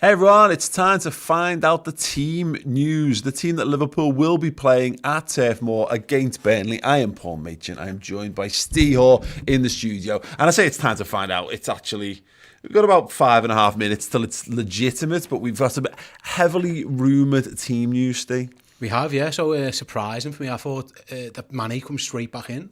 Hey everyone, it's time to find out the team news. The team that Liverpool will be playing at Turf Moor against Burnley. I am Paul Machin. I am joined by Steve Hoare in the studio. And I say it's time to find out. It's actually, we've got about 5.5 minutes till it's legitimate, but we've got a heavily rumoured team news, Steve. We have, yeah. So surprising for me. I thought that Mane comes straight back in.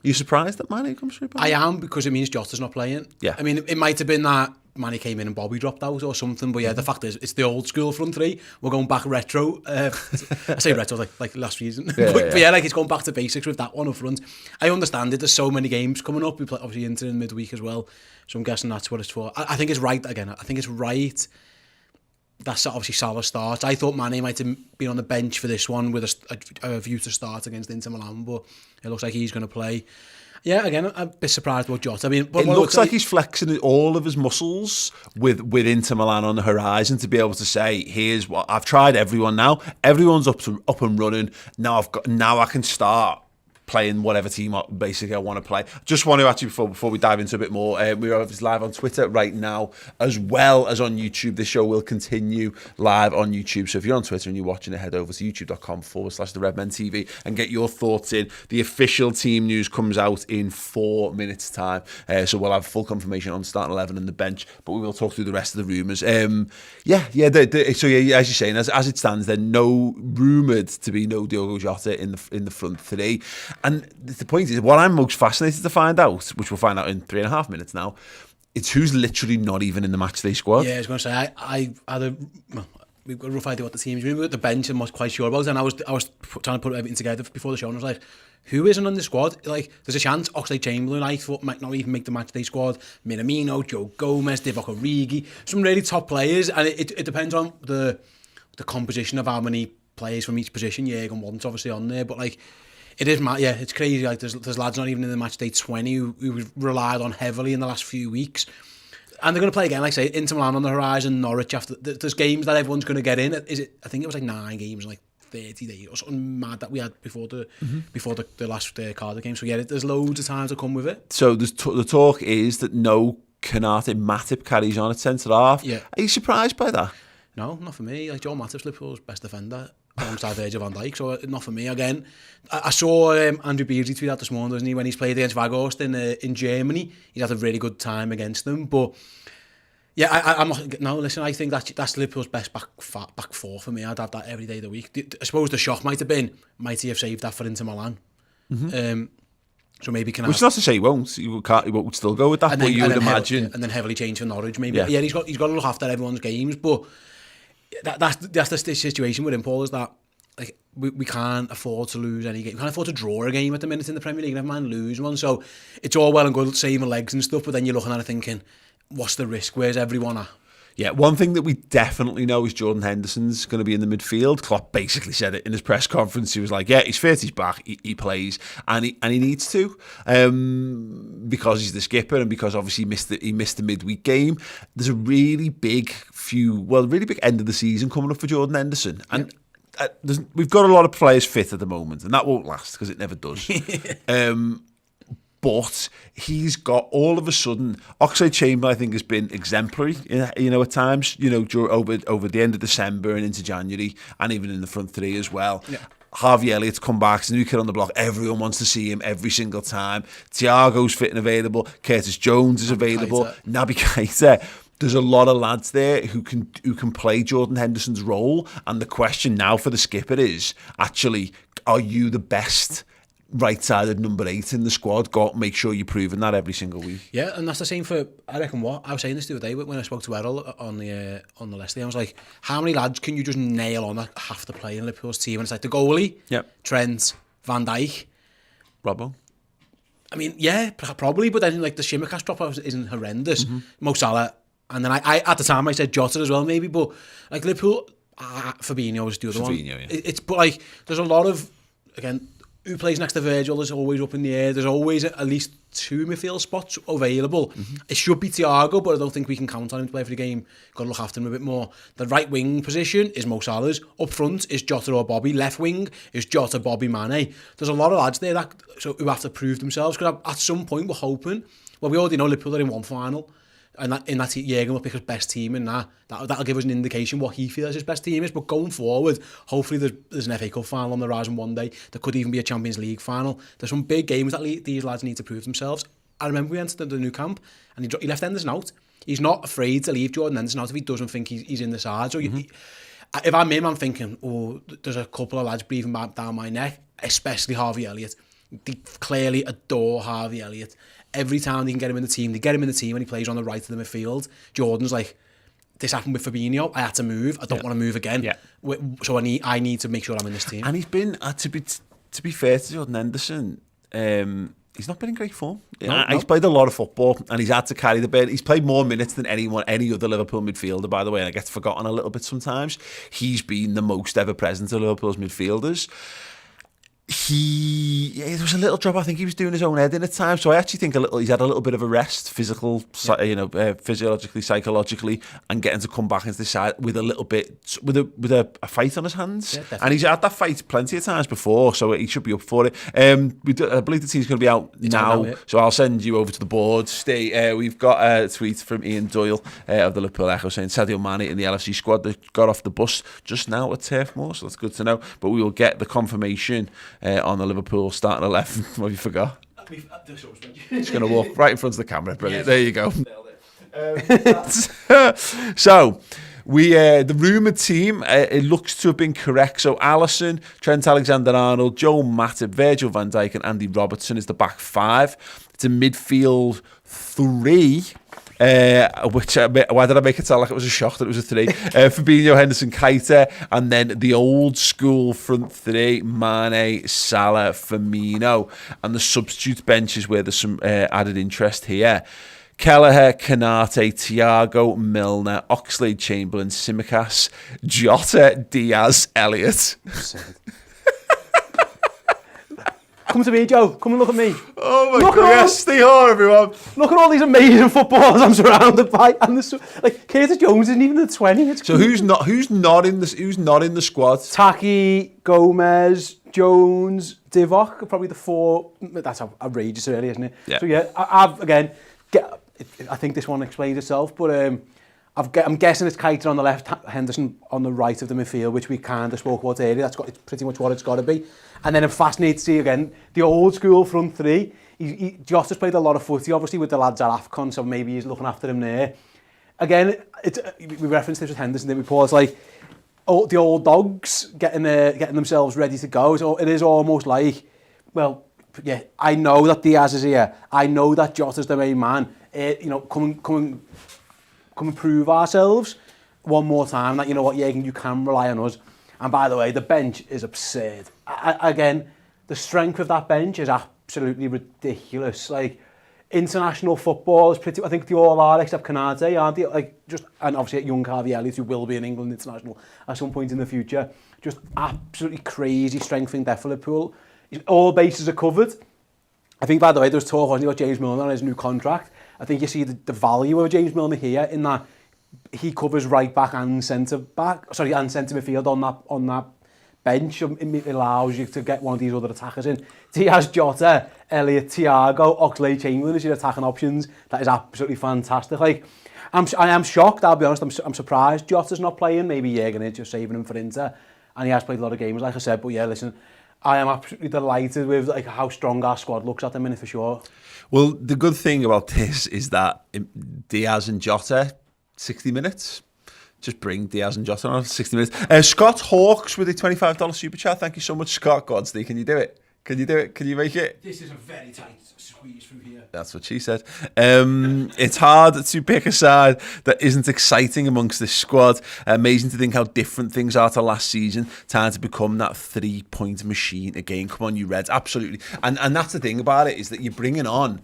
You surprised that Mane comes straight back in? I am, because it means Jota's not playing. Yeah. I mean, it might have been that Mane came in and Bobby dropped out or something, but yeah, the fact is, it's the old school front three. We're going back retro. I say retro like last season. But yeah, like it's going back to basics with that one up front. I understand it. There's so many games coming up. We play obviously Inter in midweek as well, so I'm guessing that's what it's for. I think it's right again. I think it's right. That's obviously Salah starts. I thought Mane might have been on the bench for this one with a view to start against Inter Milan, but it looks like he's going to play. Yeah, again, I'm a bit surprised about Jota. I mean, it looks like he's flexing all of his muscles with Inter Milan on the horizon to be able to say, "Here's what I've tried. Everyone now, everyone's up and running. Now I can start playing whatever team basically I want to play." Just want to actually, before we dive into a bit more, we're obviously live on Twitter right now as well as on YouTube. This show will continue live on YouTube, so if you're on Twitter and you're watching it, head over to youtube.com/the Redmen TV and get your thoughts in. The official team news comes out in 4 minutes time, so we'll have full confirmation on starting 11 and the bench, but we will talk through the rest of the rumours. So as you're saying, as it stands, they're rumoured to be no Diogo Jota in the front three. And the point is, what I'm most fascinated to find out, which we'll find out in 3.5 minutes now, it's who's literally not even in the matchday squad. Yeah, I was going to say, we've got a rough idea what the team is. We were at the bench and was quite sure about it, and I was trying to put everything together before the show, and I was like, who isn't on the squad? Like, there's a chance Oxlade-Chamberlain, I thought, might not even make the matchday squad. Minamino, Joe Gomez, Divock Origi, some really top players, and it depends on the composition of how many players from each position. Jürgen wants obviously on there, but like, it is mad, yeah, it's crazy. Like, there's lads not even in the match day 20 who we've relied on heavily in the last few weeks. And they're going to play again, like I say, Inter Milan on the horizon, Norwich after. There's games that everyone's going to get in. I think it was like 9 games in like 30 days or something mad that we had before the last Cardiff game. So yeah, there's loads of time to come with it. So the talk is that no Konate Matip carries on at centre half. Yeah. Are you surprised by that? No, not for me. Like, Joe Matip's Liverpool's best defender alongside Virgil van Dijk, so not for me again. I saw Andrew Beardsley tweet out this morning, doesn't he, when he's played against Vaghorst in Germany. He's had a really good time against them, but yeah, I'm not. No, listen, I think that's Liverpool's best back four for me. I'd have that every day of the week. I suppose the shock might he have saved that for Inter Milan. Mm-hmm. So maybe can. Which is not to say he won't. He won't still go with that. But you would imagine, and then heavily change for Norwich. Maybe. Yeah, he's got to look after everyone's games, but. That's the situation with him, Paul, is that like we can't afford to lose any game. We can't afford to draw a game at the minute in the Premier League, never mind lose one. So it's all well and good saving legs and stuff, but then you're looking at it thinking, what's the risk? Where's everyone at? Yeah, one thing that we definitely know is Jordan Henderson's going to be in the midfield. Klopp basically said it in his press conference. He was like, yeah, he's fit, he's back, he plays, and he needs to, because he's the skipper and because obviously he missed the midweek game. There's a really big end of the season coming up for Jordan Henderson. And we've got a lot of players fit at the moment, and that won't last because it never does. But he's got, all of a sudden, Oxlade-Chamberlain, I think, has been exemplary, at times, over the end of December and into January, and even in the front three as well. Yeah. Harvey Elliott's come back, he's a new kid on the block. Everyone wants to see him every single time. Thiago's fit and available. Curtis Jones is available. Naby Keita. There's a lot of lads there who can play Jordan Henderson's role. And the question now for the skipper is, actually, are you the best right-sided number 8 in the squad? Go make sure you're proving that every single week. Yeah, and that's the same for, I reckon, I was saying this the other day when I spoke to Errol on the Leicester. I was like, how many lads can you just nail on that have to play in Liverpool's team? And it's like the goalie, Trent, Van Dijk, Robbo. I mean, yeah, probably, but then like the Shimmercast drop-off isn't horrendous. Mm-hmm. Mo Salah, and then I at the time I said Jota as well maybe, but like Liverpool, Fabinho was the other one. Yeah. It's but like there's a lot of, again, who plays next to Virgil is always up in the air. There's always at least 2 midfield spots available. Mm-hmm. It should be Thiago, but I don't think we can count on him to play for the game. Got to look after him a bit more. The right wing position is Mo Salah's. Up front is Jota or Bobby. Left wing is Jota, Bobby, Mane. There's a lot of lads there who have to prove themselves, because at some point we're hoping, well, we already know Liverpool are in one final. and in that Jürgen will pick his best team in that'll give us an indication what he feels his best team is. But going forward, hopefully there's an FA Cup final on the horizon one day. There could even be a Champions League final. There's some big games that these lads need to prove themselves. I remember we entered the new camp and he left Henderson out. He's not afraid to leave Jordan Henderson out if he doesn't think he's in the side. So if I'm him, I'm thinking, oh, there's a couple of lads breathing down my neck, especially Harvey Elliott. They clearly adore Harvey Elliott. Every time they can get him in the team, they get him in the team and he plays on the right of the midfield. Jordan's like, this happened with Fabinho. I had to move. I don't want to move again. Yeah. So I need to make sure I'm in this team. And he's been, to be fair to Jordan Henderson, he's not been in great form. No. He's played a lot of football and he's had to carry the burden. He's played more minutes than any other Liverpool midfielder, by the way, and it gets forgotten a little bit sometimes. He's been the most ever present of Liverpool's midfielders. There was a little drop. I think he was doing his own head in at times. So I actually think he's had a little bit of a rest, physiologically, psychologically, and getting to come back into the side with a little bit, with a fight on his hands. Yeah, and he's had that fight plenty of times before, so he should be up for it. I believe the team's going to be out now, so I'll send you over to the board. Stay. We've got a tweet from Ian Doyle of the Liverpool Echo saying Sadio Mane in the LFC squad that got off the bus just now at Turf Moor, so that's good to know. But we will get the confirmation on the Liverpool starting 11. What have you forgot? Just going to walk right in front of the camera. Brilliant. Yes. There you go. So, the rumoured team, it looks to have been correct. So, Alisson, Trent Alexander-Arnold, Joe Matip, Virgil van Dijk and Andy Robertson is the back five. It's a midfield three. Why did I make it sound like it was a shock that it was a three? Fabinho, Henderson, Keita, and then the old school front three, Mane, Salah, Firmino, and the substitute bench is where there's some added interest here. Kelleher, Kanate, Thiago, Milner, Oxlade-Chamberlain, Tsimikas, Jota, Diaz, Elliott. Come to me, Joe. Come and look at me. Oh my God! Stay on, everyone. Look at all these amazing footballers I'm surrounded by, and Curtis Jones isn't even in the 20. So who's not in the squad? Taki, Gomez, Jones, Divock, probably the four. That's outrageous, really, isn't it? Yeah. So yeah, I think this one explains itself, but I'm guessing it's Keita on the left, Henderson on the right of the midfield, which we kind of spoke about earlier. It's pretty much what it's got to be. And then I'm fascinated to see again the old school front three. Jota's played a lot of footy, obviously, with the lads at AFCON, so maybe he's looking after him there. Again, we referenced this with Henderson, didn't we, Paul? It's like the old dogs getting themselves ready to go. So it is almost like, well, yeah, I know that Diaz is here. I know that Jota's the main man. Come and prove ourselves one more time that, you know what, Jürgen, you can rely on us. And by the way, the bench is absurd. Again, the strength of that bench is absolutely ridiculous. Like, international football is pretty, I think they all are, except Kanate, aren't they? And obviously young Harvey Elliott, who will be an England international at some point in the future. Just absolutely crazy strength in depth for Liverpool. All bases are covered. I think, by the way, there was talk, wasn't there, about James Milner and his new contract. I think you see the value of James Milner here in that he covers right back and centre midfield on that bench. It allows you to get one of these other attackers in. Diaz, Jota, Elliott, Thiago, Oxlade-Chamberlain as your attacking options. That is absolutely fantastic. Like, I am shocked, I'll be honest. I'm surprised Jota's not playing. Maybe Jürgen is just saving him for Inter. And he has played a lot of games, like I said. But yeah, listen, I am absolutely delighted with how strong our squad looks at the minute, for sure. Well, the good thing about this is that Diaz and Jota, 60 minutes. Just bring Diaz and Jota on 60 minutes. Scott Hawks with a $25 super chat. Thank you so much, Scott. Godsday, can you do it? Can you do it? Can you make it? This is a very tight squeeze through here. That's what she said. It's hard to pick a side that isn't exciting amongst this squad. Amazing to think how different things are to last season. Time to become that 3-point machine again. Come on, you Reds. Absolutely. And that's the thing about it, is that you're bringing on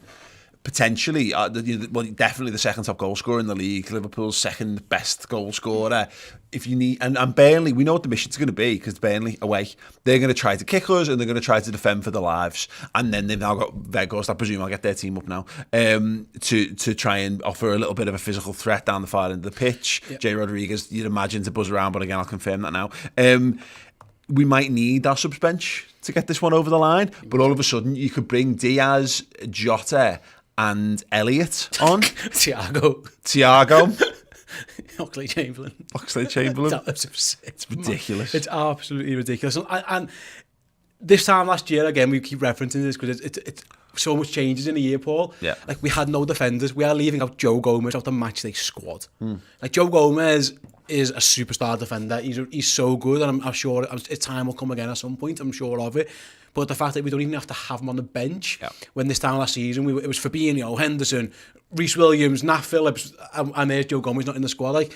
potentially, definitely the second top goal scorer in the league, Liverpool's second best goal scorer. If you need, and Burnley, we know what the mission's going to be, because Burnley away, they're going to try to kick us and they're going to try to defend for their lives. And then they've now got Weghorst, I presume I'll get their team up now, to try and offer a little bit of a physical threat down the far end of the pitch. Yep. Jay Rodriguez, you'd imagine, to buzz around, but again, I'll confirm that now. We might need our subs bench to get this one over the line, but all of a sudden you could bring Diaz, Jota and Elliott on. Thiago. Oxlade-Chamberlain. It's ridiculous. It's absolutely ridiculous. And this time last year, again, we keep referencing this because it's so much changes in a year, Paul. Yeah. Like, we had no defenders. We are leaving out Joe Gomez out the matchday squad. Like, Joe Gomez is a superstar defender. He's so good, and I'm sure his time will come again at some point. I'm sure of it. But the fact that we don't even have to have him on the bench, when this time last season, it was Fabinho, Henderson, Reece Williams, Nat Phillips, and there's Joe Gomez not in the squad. Like,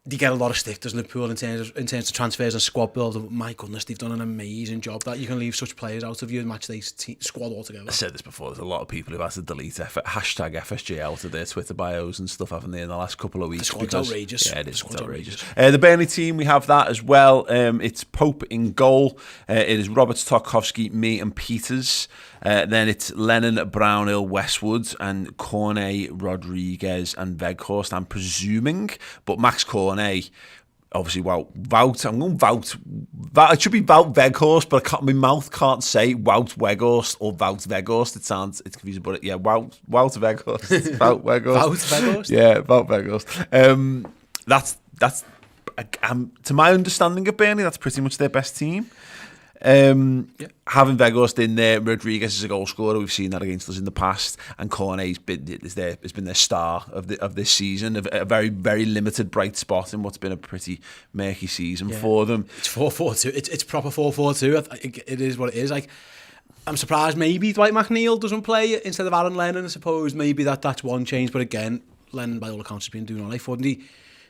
they get a lot of stick, does Liverpool, in terms of transfers and squad build. My goodness, they've done an amazing job that you can leave such players out of your matchday squad altogether. I said this before, there's a lot of people who have to delete hashtag FSG out of their Twitter bios and stuff, haven't they, in the last couple of weeks? The squad's outrageous. Yeah, it is outrageous. The Burnley team, we have that as well. It's Pope in goal. It is Roberts, Tarkowski, me and Peters. Then it's Lennon, Brownhill, Westwood, and Cornet, Rodriguez, and Weghorst, I'm presuming. But Max Cornet, obviously, Wout. I'm going Wout. It should be Wout Weghorst, but my mouth can't say Wout Weghorst or Wout Weghorst. It's confusing, but yeah, Wout Weghorst. Wout Weghorst. Wout Weghorst? Yeah, Wout Weghorst. That's to my understanding of Burnley, that's pretty much their best team. Having Weghorst in there, Rodriguez is a goal scorer. We've seen that against us in the past, and Cornet has been their star of this season. A very, very limited bright spot in what's been a pretty murky season for them. It's 4-4-2. It's proper 4-4-2. It is what it is. Like, I'm surprised maybe Dwight McNeil doesn't play instead of Aaron Lennon. I suppose maybe that's one change. But again, Lennon, by all accounts, has been doing all right for them.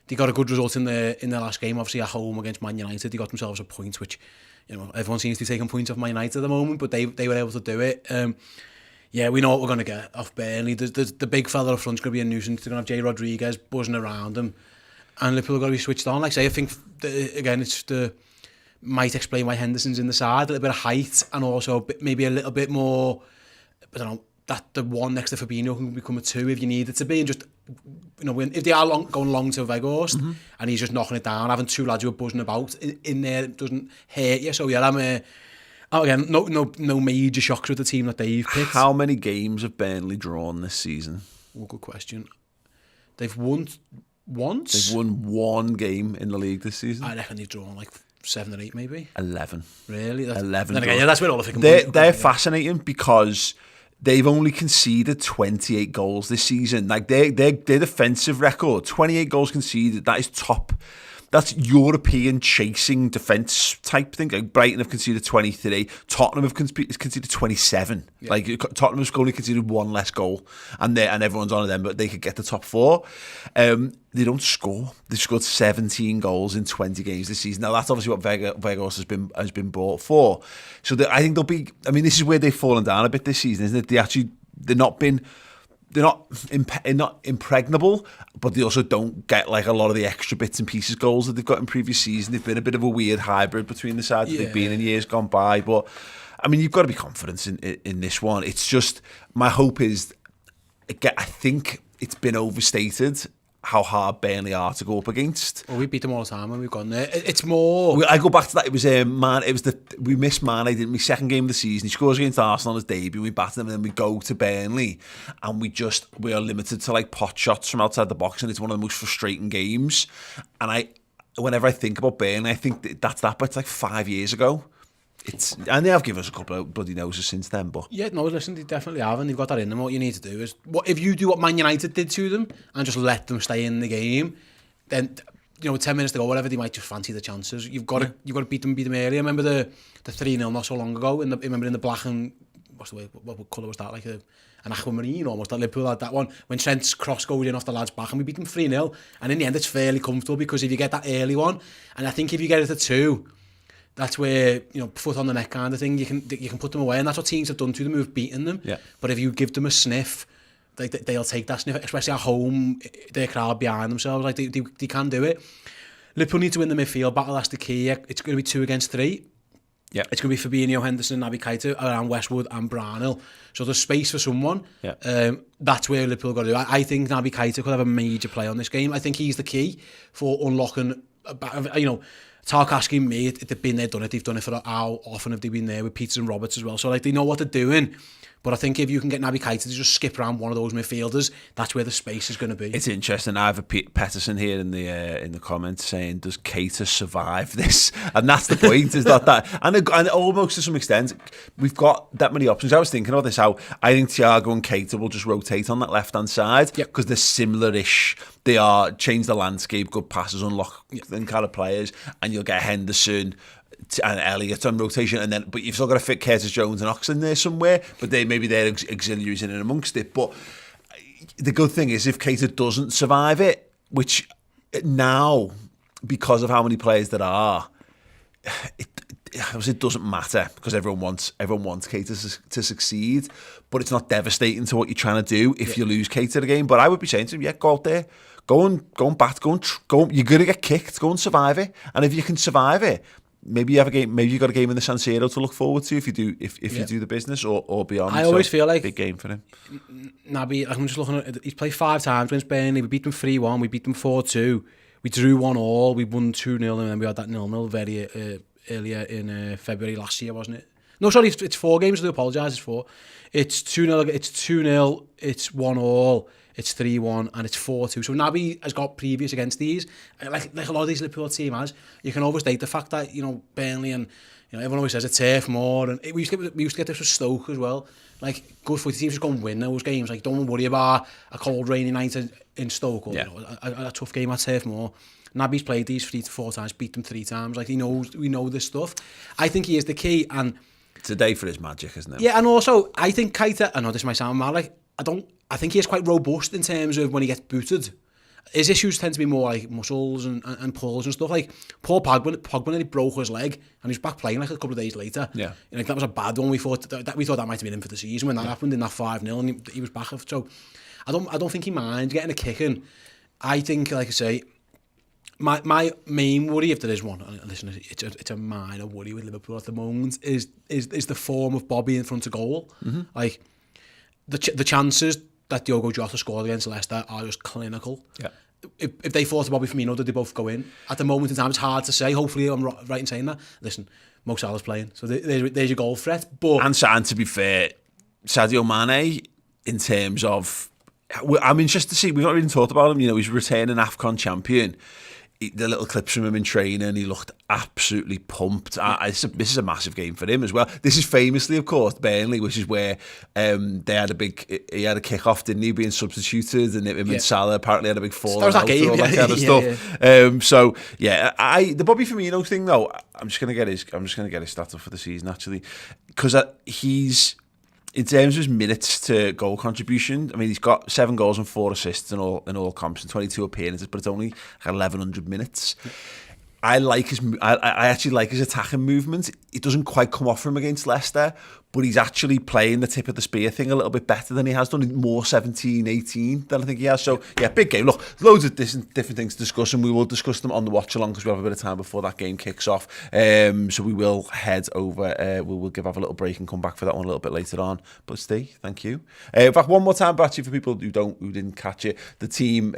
They got a good result in their last game, obviously at home against Man United. They got themselves a point, which, you know, everyone seems to be taking points off Man United at the moment, but they were able to do it. We know what we're going to get off Burnley. The big fella up front's going to be a nuisance. They're going to have Jay Rodriguez buzzing around him, and Liverpool are going to be switched on. Like I say, I think again, might explain why Henderson's in the side, a little bit of height, and also maybe a little bit more, I don't know, that the one next to Fabinho can become a two if you need it to be, and just, you know, if they are going long to Weghorst and he's just knocking it down, having two lads who are buzzing about in there doesn't hurt you. So yeah, again, no major shocks with the team that they've picked. How many games have Burnley drawn this season? Oh, good question. They've won once. They've won one game in the league this season. I reckon they've drawn like 7 or 8 maybe. 11. Really? 11. Then again, yeah, that's where all the they're fascinating because they've only conceded 28 goals this season. Like their defensive record, 28 goals conceded, that is top. That's European chasing defence type thing. Like Brighton have conceded 23. Tottenham have conceded 27. Yeah. Like Tottenham has only conceded one less goal, and everyone's on them, but they could get the top 4. They don't score. They've scored 17 goals in 20 games this season. Now that's obviously what Weghorst has been bought for. So I think they'll be. I mean, this is where they've fallen down a bit this season, isn't it? They're not impregnable, but they also don't get like a lot of the extra bits and pieces goals that they've got in previous seasons. They've been a bit of a weird hybrid between the sides that they've been in years gone by. But I mean, you've got to be confident in this one. It's just, my hope is, I think it's been overstated how hard Burnley are to go up against. Well, we beat them all the time when we've gone there. It's more. I go back to that. It was we missed Mane, didn't we? Second game of the season. He scores against Arsenal on his debut. We batter them, and then we go to Burnley, and we are limited to like pot shots from outside the box, and it's one of the most frustrating games. And whenever I think about Burnley, I think that's but it's like 5 years ago. And they have given us a couple of bloody noses since then, but yeah, no, listen, they definitely have, and they've got that in them. What you need to do is, if you do what Man United did to them and just let them stay in the game, then, you know, 10 minutes to go, whatever, they might just fancy the chances. You've got to beat them early. I remember the 3-0 not so long ago. In the black and what colour was that? Like an aquamarine almost. That Liverpool had that one when Trent's cross goes in off the lad's back, and we beat them 3-0. And in the end, it's fairly comfortable because if you get that early one, and I think if you get it to 2. That's where, you know, foot on the neck kind of thing, you can put them away, and that's what teams have done to them who've beaten them. Yeah. But if you give them a sniff, they'll take that sniff, especially at home, their crowd behind themselves. Like they can do it. Liverpool need to win the midfield battle. That's the key. It's going to be 2 against 3. Yeah. It's going to be Fabinho, Henderson, Naby Keita around Westwood and Brownhill. So there's space for someone. Yeah. That's where Liverpool got to do. I think Naby Keita could have a major play on this game. I think he's the key for unlocking, you know, Tarkowski, they've been there, done it. They've done it for how often have they been there with Peters and Roberts as well. So like they know what they're doing. But I think if you can get Naby Keita to just skip around one of those midfielders, that's where the space is going to be. It's interesting. I have a Petterson here in the comments saying, "Does Keita survive this?" And that's the point. Is that and almost to some extent, we've got that many options. I was thinking about this. How I think Thiago and Keita will just rotate on that left hand side because they're similar-ish. They are change the landscape, good passes, unlock them kind of players, and you'll get Henderson and Elliott on rotation, but you've still got to fit Curtis Jones and Ox in there somewhere, but maybe they're auxiliaries in and amongst it. But the good thing is if Keita doesn't survive it, which now, because of how many players there are, it doesn't matter because everyone wants Keita to succeed, but it's not devastating to what you're trying to do if you lose Keita the game. But I would be saying to him, go out there, go and bat, go. You're gonna get kicked, go and survive it, and if you can survive it, maybe you have a game. Maybe you got a game in the San Siro to look forward to if you do you do the business or beyond. I always feel like big game for him. Naby, I'm just looking at. He's played 5 times against Burnley. We beat them 3-1. We beat them 4-2. We drew 1-1. We won 2-0, and then we had that 0-0 very earlier in February last year, wasn't it? No, sorry, it's 4 games. I do apologise. It's 4. It's 2-0. It's 2-0. It's 1-1. It's 3-1 and it's 4-2. So Naby has got previous against these. Like a lot of these Liverpool team has. You can overstate the fact that, Burnley and, everyone always says it's turf more. And we used to get this with Stoke as well. Like, good for the teams just go and win those games. Like, don't worry about a cold, rainy night in Stoke or a tough game at turf more. Naby's played these 3 to 4 times, beat them 3 times. Like, we know this stuff. I think he is the key. And it's a day for his magic, isn't it? Yeah, and also, I think Keita, I know this might sound mad, like, I think he is quite robust in terms of when he gets booted. His issues tend to be more like muscles and pulls and stuff. Like Paul Pogba nearly broke his leg and he's back playing like a couple of days later. Yeah, that was a bad one. We thought that might have been him for the season when that happened in that 5-0 and he was back. So I don't think he minds getting a kicking. I think, like I say, my main worry, if there is one, and listen, it's a minor worry with Liverpool at the moment, is the form of Bobby in front of goal. Mm-hmm. Like the chances that Diogo Jota scored against Leicester are just clinical. Yeah. If they fall to Bobby Firmino, did they both go in? At the moment in time, it's hard to say. Hopefully, I'm right in saying that. Listen, Mo Salah's playing, so there's your goal threat. But and to be fair, Sadio Mane, in terms of, I'm interested to see. We've not even talked about him. He's returning AFCON champion. The little clips from him in training, he looked absolutely pumped. This is a massive game for him as well. This is famously, of course, Burnley, which is where he had a kick-off, didn't he, being substituted, and him and Salah apparently had a big fall out and all that kind of stuff. The Bobby Firmino thing, though, I'm just gonna get his stats up for the season, actually, because he's, in terms of his minutes to goal contribution, I mean, he's got 7 goals and 4 assists in all comps and 22 appearances, but it's only 1,100 minutes. I actually like his attacking movement. It doesn't quite come off for him against Leicester, but he's actually playing the tip of the spear thing a little bit better than he has done, more 17, 18 than I think he has. So, yeah, big game. Look, loads of different things to discuss, and we will discuss them on the watch-along because we have a bit of time before that game kicks off. So we will head over, we'll have a little break and come back for that one a little bit later on. But Steve, thank you. In fact, one more time, actually, for people who didn't catch it, the team,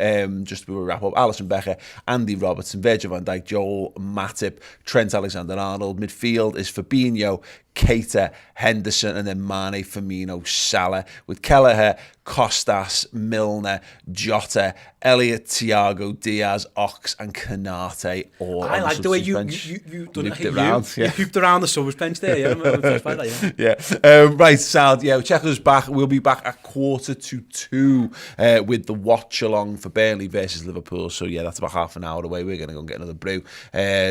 just to wrap up, Alisson Becker, Andy Robertson, Virgil van Dijk, Joel Matip, Trent Alexander-Arnold. Midfield is Fabinho, Keita, Henderson, and then Mane, Firmino, Salah, with Kelleher, Costas, Milner, Jota, Elliott, Thiago, Diaz, Ox, and Kanate. All I like the way you done it around. You hooped around the subs bench there. Yeah, I'm impressed by that. Yeah. Right, Sal. Yeah, check us back. We'll be back at 1:45 with the watch along for Burnley versus Liverpool. So yeah, that's about half an hour away. We're going to go and get another brew,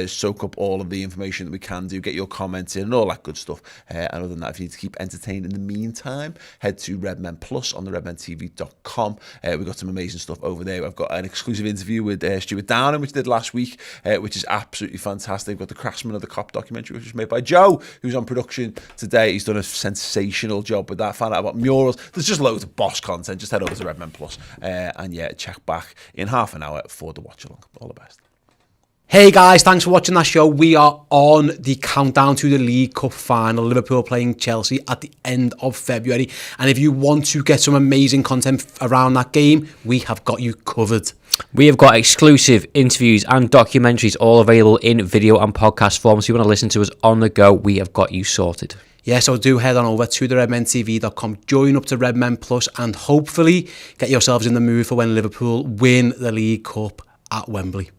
soak up all of the information that we can do, get your comments in, and all that good stuff. And other than that, if you need to keep entertained in the meantime, head to Redmen Plus on the redmentv.com. We've got some amazing stuff over there. I've got an exclusive interview with Stuart Downing, which I did last week, which is absolutely fantastic. We've got the Craftsman of the Cop documentary, which was made by Joe, who's on production today. He's done a sensational job with that. Found out about murals. There's just loads of boss content. Just head over to Redmen Plus and yeah, check back in half an hour for the watch along. All the best. Hey guys, thanks for watching that show. We are on the countdown to the League Cup final. Liverpool playing Chelsea at the end of February. And if you want to get some amazing content around that game, we have got you covered. We have got exclusive interviews and documentaries all available in video and podcast form. So if you want to listen to us on the go, we have got you sorted. Yeah, so do head on over to the redmentv.com, join up to Redmen Plus, and hopefully get yourselves in the mood for when Liverpool win the League Cup at Wembley.